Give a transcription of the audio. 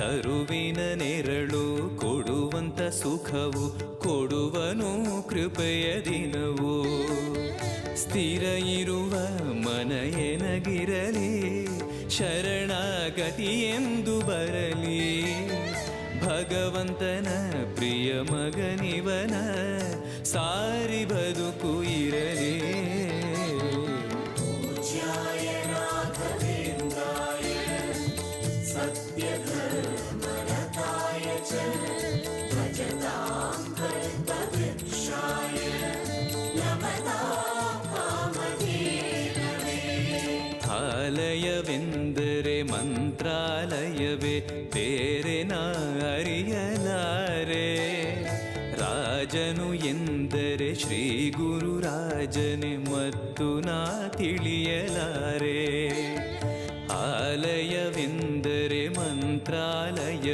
ತರುವಿನ ನೆರಳು ಕೊಡುವಂತ ಸುಖವು ಕೊಡುವನು ಕೃಪೆಯ ದಿನವು. ಸ್ಥಿರ ಇರುವ ಮನ ಎನಗಿರಲಿ ಶರಣಾಗತಿ ಎಂದು ಬರಲಿ. ಭಗವಂತನ ಪ್ರಿಯ ಮಗನಿವನ ಸಾರಿ ಬದುಕು ಇರಲಿ. ಆಲಯವೆಂದರೆ ಮಂತ್ರಾಲಯವೇ ಬೇರೆ ನಾ ಅರಿಯಲಾರೆ. ರಾಜನು ಎಂದರೆ ಶ್ರೀ ಗುರುರಾಜನೇ ಮತ್ತು ನಾ ತಿಳಿಯಲಾರೆ. ಆಲಯವೆಂದರೆ ಮಂತ್ರಾಲಯ